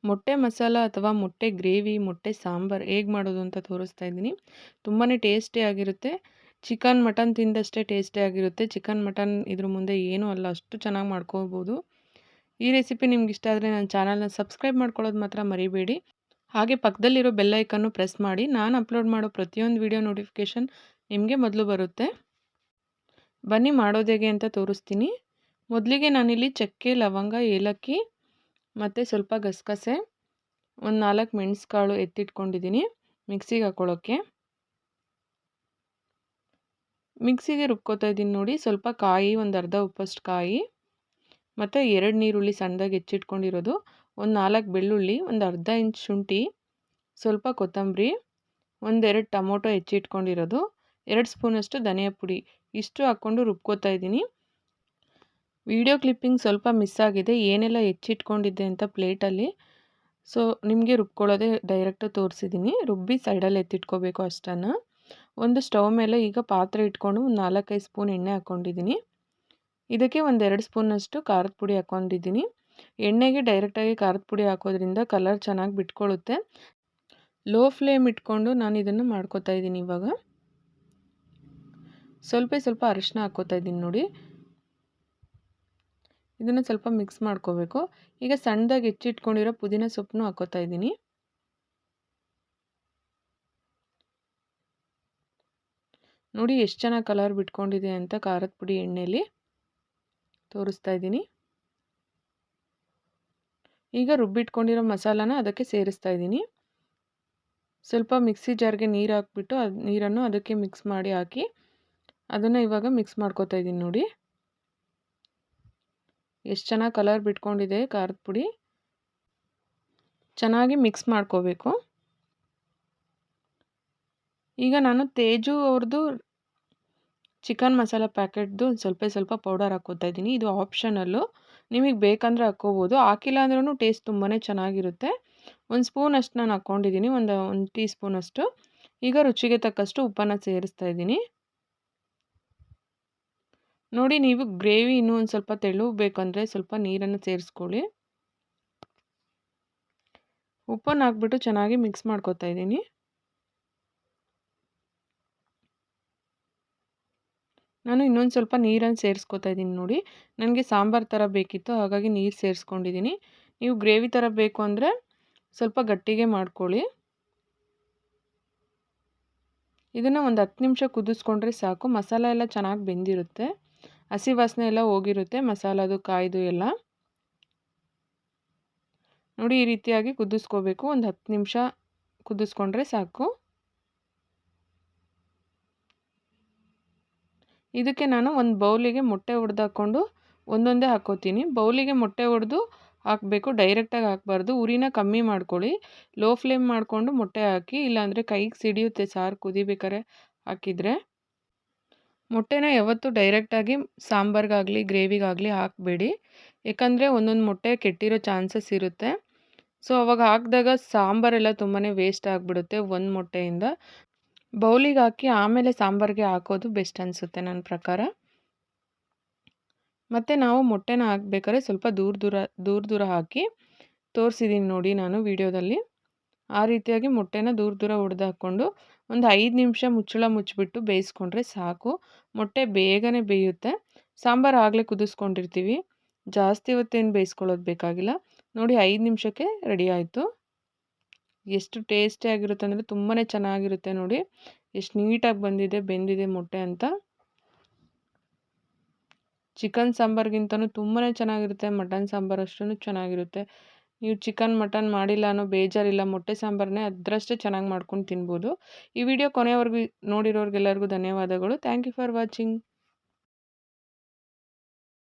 ಮೊಟ್ಟೆ ಮಸಾಲ ಅಥವಾ ಮೊಟ್ಟೆ ಗ್ರೇವಿ, ಮೊಟ್ಟೆ ಸಾಂಬಾರ್ ಹೇಗೆ ಮಾಡೋದು ಅಂತ ತೋರಿಸ್ತಾ ಇದ್ದೀನಿ. ತುಂಬಾ ಟೇಸ್ಟಿಯಾಗಿರುತ್ತೆ. ಚಿಕನ್, ಮಟನ್ ತಿಂದಷ್ಟೇ ಟೇಸ್ಟಿಯಾಗಿರುತ್ತೆ. ಚಿಕನ್, ಮಟನ್ ಇದ್ರ ಮುಂದೆ ಏನೂ ಅಲ್ಲ, ಅಷ್ಟು ಚೆನ್ನಾಗಿ ಮಾಡ್ಕೋಬೋದು. ಈ ರೆಸಿಪಿ ನಿಮ್ಗೆ ಇಷ್ಟ ಆದರೆ ನನ್ನ ಚಾನಲ್ನ ಸಬ್ಸ್ಕ್ರೈಬ್ ಮಾಡ್ಕೊಳ್ಳೋದು ಮಾತ್ರ ಮರಿಬೇಡಿ. ಹಾಗೆ ಪಕ್ಕದಲ್ಲಿರೋ ಬೆಲ್ ಐಕನ್ನು ಪ್ರೆಸ್ ಮಾಡಿ. ನಾನು ಅಪ್ಲೋಡ್ ಮಾಡೋ ಪ್ರತಿಯೊಂದು ವಿಡಿಯೋ ನೋಟಿಫಿಕೇಷನ್ ನಿಮಗೆ ಮೊದಲು ಬರುತ್ತೆ. ಬನ್ನಿ ಮಾಡೋದು ಹೇಗೆ ಅಂತ ತೋರಿಸ್ತೀನಿ. ಮೊದಲಿಗೆ ನಾನಿಲ್ಲಿ ಚಕ್ಕೆ, ಲವಂಗ, ಏಲಕ್ಕಿ ಮತ್ತು ಸ್ವಲ್ಪ ಗಸಗಸೆ, ಒಂದು 4 ಮೆಣಸುಕಾಳು ಎತ್ತಿಟ್ಕೊಂಡಿದ್ದೀನಿ ಮಿಕ್ಸಿಗೆ ಹಾಕ್ಕೊಳ್ಳೋಕ್ಕೆ. ಮಿಕ್ಸಿಗೆ ರುಬ್ಕೋತಾ ಇದ್ದೀನಿ ನೋಡಿ. ಸ್ವಲ್ಪ ಕಾಯಿ, ಒಂದು ಅರ್ಧ ಉಪ್ಪಷ್ಟು ಕಾಯಿ ಮತ್ತು 2 ನೀರುಳ್ಳಿ ಸಣ್ಣದಾಗಿ ಹೆಚ್ಚಿಟ್ಕೊಂಡಿರೋದು, ಒಂದು 4 ಬೆಳ್ಳುಳ್ಳಿ, ಒಂದು ಅರ್ಧ ಇಂಚ್ ಶುಂಠಿ, ಸ್ವಲ್ಪ ಕೊತ್ತಂಬರಿ, ಒಂದೆರಡು ಟೊಮೊಟೊ ಹೆಚ್ಚಿಟ್ಕೊಂಡಿರೋದು, 2 ಸ್ಪೂನಷ್ಟು ಧನಿಯಾ ಪುಡಿ, ಇಷ್ಟು ಹಾಕ್ಕೊಂಡು ರುಬ್ಕೋತಾ ಇದ್ದೀನಿ. ವಿಡಿಯೋ ಕ್ಲಿಪ್ಪಿಂಗ್ ಸ್ವಲ್ಪ ಮಿಸ್ ಆಗಿದೆ, ಏನೆಲ್ಲ ಹೆಚ್ಚಿಟ್ಕೊಂಡಿದ್ದೆ ಅಂತ ಪ್ಲೇಟಲ್ಲಿ. ಸೊ ನಿಮಗೆ ರುಬ್ಕೊಳ್ಳೋದೇ ಡೈರೆಕ್ಟ್ ತೋರಿಸಿದ್ದೀನಿ. ರುಬ್ಬಿ ಸೈಡಲ್ಲಿ ಎತ್ತಿಟ್ಕೋಬೇಕು ಅಷ್ಟನ್ನು. ಒಂದು ಸ್ಟವ್ ಮೇಲೆ ಈಗ ಪಾತ್ರೆ ಇಟ್ಕೊಂಡು ಒಂದು 4-5 ಸ್ಪೂನ್ ಎಣ್ಣೆ ಹಾಕ್ಕೊಂಡಿದ್ದೀನಿ. ಇದಕ್ಕೆ ಒಂದು 2 ಸ್ಪೂನಷ್ಟು ಖಾರದ ಪುಡಿ ಹಾಕ್ಕೊಂಡಿದ್ದೀನಿ. ಎಣ್ಣೆಗೆ ಡೈರೆಕ್ಟಾಗಿ ಖಾರದ ಪುಡಿ ಹಾಕೋದ್ರಿಂದ ಕಲರ್ ಚೆನ್ನಾಗಿ ಬಿಟ್ಕೊಳ್ಳುತ್ತೆ. ಲೋ ಫ್ಲೇಮ್ ಇಟ್ಕೊಂಡು ನಾನು ಇದನ್ನು ಮಾಡ್ಕೋತಾ ಇದ್ದೀನಿ. ಇವಾಗ ಸ್ವಲ್ಪ ಅರಿಶಿನ ಹಾಕ್ಕೋತಾ ಇದ್ದೀನಿ ನೋಡಿ. ಇದನ್ನು ಸ್ವಲ್ಪ ಮಿಕ್ಸ್ ಮಾಡ್ಕೋಬೇಕು. ಈಗ ಸಣ್ಣದಾಗಿ ಹೆಚ್ಚಿಟ್ಕೊಂಡಿರೋ ಪುದೀನ ಸೊಪ್ಪನ್ನು ಹಾಕ್ಕೋತಾ ಇದ್ದೀನಿ. ನೋಡಿ ಎಷ್ಟು ಚೆನ್ನಾಗಿ ಕಲರ್ ಬಿಟ್ಕೊಂಡಿದೆ ಅಂತ ಖಾರದ ಪುಡಿ ಎಣ್ಣೆಯಲ್ಲಿ ತೋರಿಸ್ತಾ ಇದ್ದೀನಿ. ಈಗ ರುಬ್ಬಿಟ್ಕೊಂಡಿರೋ ಮಸಾಲಾನ ಅದಕ್ಕೆ ಸೇರಿಸ್ತಾ ಇದ್ದೀನಿ. ಸ್ವಲ್ಪ ಮಿಕ್ಸಿ ಜಾರ್ಗೆ ನೀರು ಹಾಕ್ಬಿಟ್ಟು ನೀರನ್ನು ಅದಕ್ಕೆ ಮಿಕ್ಸ್ ಮಾಡಿ ಹಾಕಿ ಅದನ್ನು ಇವಾಗ ಮಿಕ್ಸ್ ಮಾಡ್ಕೋತಾ ಇದ್ದೀನಿ ನೋಡಿ. ಎಷ್ಟು ಚೆನ್ನಾಗಿ ಕಲರ್ ಬಿಟ್ಕೊಂಡಿದೆ ಖಾರದ ಪುಡಿ. ಚೆನ್ನಾಗಿ ಮಿಕ್ಸ್ ಮಾಡ್ಕೋಬೇಕು. ಈಗ ನಾನು ತೇಜು ಅವ್ರದ್ದು ಚಿಕನ್ ಮಸಾಲ ಪ್ಯಾಕೆಟ್ದು ಸ್ವಲ್ಪ ಪೌಡರ್ ಹಾಕ್ಕೋತಾ ಇದ್ದೀನಿ. ಇದು ಆಪ್ಷನಲ್ಲು, ನಿಮಗೆ ಬೇಕಂದರೆ ಹಾಕ್ಕೋಬೋದು, ಹಾಕಿಲ್ಲ ಅಂದ್ರೂ ಟೇಸ್ಟ್ ತುಂಬಾ ಚೆನ್ನಾಗಿರುತ್ತೆ. ಒಂದು ಸ್ಪೂನಷ್ಟು ನಾನು ಹಾಕ್ಕೊಂಡಿದ್ದೀನಿ, ಒಂದು ಟೀ ಸ್ಪೂನಷ್ಟು. ಈಗ ರುಚಿಗೆ ತಕ್ಕಷ್ಟು ಉಪ್ಪನ್ನು ಸೇರಿಸ್ತಾ ಇದ್ದೀನಿ ನೋಡಿ. ನೀವು ಗ್ರೇವಿ ಇನ್ನೂ ಒಂದು ಸ್ವಲ್ಪ ತೆಳು ಬೇಕಂದರೆ ಸ್ವಲ್ಪ ನೀರನ್ನು ಸೇರಿಸ್ಕೊಳ್ಳಿ. ಉಪ್ಪನ್ನು ಹಾಕ್ಬಿಟ್ಟು ಚೆನ್ನಾಗಿ ಮಿಕ್ಸ್ ಮಾಡ್ಕೋತಾ ಇದ್ದೀನಿ. ನಾನು ಇನ್ನೊಂದು ಸ್ವಲ್ಪ ನೀರನ್ನು ಸೇರಿಸ್ಕೋತಾ ಇದ್ದೀನಿ ನೋಡಿ. ನನಗೆ ಸಾಂಬಾರು ಥರ ಬೇಕಿತ್ತು, ಹಾಗಾಗಿ ನೀರು ಸೇರಿಸ್ಕೊಂಡಿದ್ದೀನಿ. ನೀವು ಗ್ರೇವಿ ಥರ ಬೇಕು ಅಂದರೆ ಸ್ವಲ್ಪ ಗಟ್ಟಿಗೆ ಮಾಡ್ಕೊಳ್ಳಿ. ಇದನ್ನು ಒಂದು 10 ನಿಮಿಷ ಕುದಿಸ್ಕೊಂಡ್ರೆ ಸಾಕು. ಮಸಾಲ ಎಲ್ಲ ಚೆನ್ನಾಗಿ ಬೆಂದಿರುತ್ತೆ, ಹಸಿ ವಾಸನೆ ಎಲ್ಲ ಹೋಗಿರುತ್ತೆ ಮಸಾಲದು, ಕಾಯ್ದು ಎಲ್ಲ. ನೋಡಿ ಈ ರೀತಿಯಾಗಿ ಕುದಿಸ್ಕೋಬೇಕು. ಒಂದು 10 ನಿಮಿಷ ಕುದಿಸ್ಕೊಂಡ್ರೆ ಸಾಕು. ಇದಕ್ಕೆ ನಾನು ಒಂದು ಬೌಲಿಗೆ ಮೊಟ್ಟೆ ಒಡೆದು ಹಾಕ್ಕೊಂಡು ಒಂದೊಂದೇ ಹಾಕ್ಕೋತೀನಿ. ಬೌಲಿಗೆ ಮೊಟ್ಟೆ ಒಡೆದು ಹಾಕಬೇಕು, ಡೈರೆಕ್ಟಾಗಿ ಹಾಕಬಾರ್ದು. ಉರಿನ ಕಮ್ಮಿ ಮಾಡ್ಕೊಳ್ಳಿ, ಲೋ ಫ್ಲೇಮ್ ಮಾಡಿಕೊಂಡು ಮೊಟ್ಟೆ ಹಾಕಿ, ಇಲ್ಲಾಂದರೆ ಕೈಗೆ ಸಿಡಿಯುತ್ತೆ ಸಾರು ಕುದಿಬೇಕಾದ್ರೆ ಹಾಕಿದರೆ. ಮೊಟ್ಟೆನ ಯಾವತ್ತೂ ಡೈರೆಕ್ಟಾಗಿ ಸಾಂಬಾರಿಗಾಗಲಿ ಗ್ರೇವಿಗಾಗಲಿ ಹಾಕಬೇಡಿ, ಯಾಕಂದರೆ ಒಂದೊಂದು ಮೊಟ್ಟೆ ಕೆಟ್ಟಿರೋ ಚಾನ್ಸಸ್ ಇರುತ್ತೆ. ಸೊ ಅವಾಗ ಹಾಕಿದಾಗ ಸಾಂಬಾರೆಲ್ಲ ತುಂಬಾ ವೇಸ್ಟ್ ಆಗಿಬಿಡುತ್ತೆ. ಒಂದು ಮೊಟ್ಟೆಯಿಂದ ಬೌಲಿಗೆ ಹಾಕಿ ಆಮೇಲೆ ಸಾಂಬಾರಿಗೆ ಹಾಕೋದು ಬೆಸ್ಟ್ ಅನಿಸುತ್ತೆ ನನ್ನ ಪ್ರಕಾರ. ಮತ್ತು ನಾವು ಮೊಟ್ಟೆನ ಹಾಕಬೇಕಾದ್ರೆ ಸ್ವಲ್ಪ ದೂರ ಹಾಕಿ ತೋರಿಸಿದ್ದೀನಿ ನೋಡಿ ನಾನು ವಿಡಿಯೋದಲ್ಲಿ. ಆ ರೀತಿಯಾಗಿ ಮೊಟ್ಟೆನ ದೂರ ಒಡೆದು ಹಾಕ್ಕೊಂಡು ಒಂದು 5 ನಿಮಿಷ ಮುಚ್ಚಳ ಮುಚ್ಚಿಬಿಟ್ಟು ಬೇಯಿಸ್ಕೊಂಡ್ರೆ ಸಾಕು. ಮೊಟ್ಟೆ ಬೇಗನೆ ಬೇಯುತ್ತೆ. ಸಾಂಬಾರು ಆಗಲೇ ಕುದಿಸ್ಕೊಂಡಿರ್ತೀವಿ, ಜಾಸ್ತಿ ಹೊತ್ತೇನು ಬೇಯಿಸ್ಕೊಳ್ಳೋದು ಬೇಕಾಗಿಲ್ಲ. ನೋಡಿ 5 ನಿಮಿಷಕ್ಕೆ ರೆಡಿ ಆಯಿತು. ಎಷ್ಟು ಟೇಸ್ಟಿಯಾಗಿರುತ್ತೆ ಅಂದರೆ ತುಂಬಾ ಚೆನ್ನಾಗಿರುತ್ತೆ ನೋಡಿ. ಎಷ್ಟು ನೀಟಾಗಿ ಬೆಂದಿದೆ ಮೊಟ್ಟೆ ಅಂತ. ಚಿಕನ್ ಸಾಂಬಾರ್ಗಿಂತನೂ ತುಂಬಾ ಚೆನ್ನಾಗಿರುತ್ತೆ. ಮಟನ್ ಸಾಂಬಾರು ಅಷ್ಟೂ ಚೆನ್ನಾಗಿರುತ್ತೆ. ನೀವು ಚಿಕನ್ ಮಟನ್ ಮಾಡಿಲ್ಲ ಅನ್ನೋ ಬೇಜಾರಿಲ್ಲ, ಮೊಟ್ಟೆ ಸಾಂಬಾರನ್ನೇ ಅದರಷ್ಟೇ ಚೆನ್ನಾಗಿ ಮಾಡ್ಕೊಂಡು ತಿನ್ಬೋದು. ಈ ವಿಡಿಯೋ ಕೊನೆಯವರೆಗೂ ನೋಡಿರೋರಿಗೆಲ್ಲರಿಗೂ ಧನ್ಯವಾದಗಳು. Thank you for watching.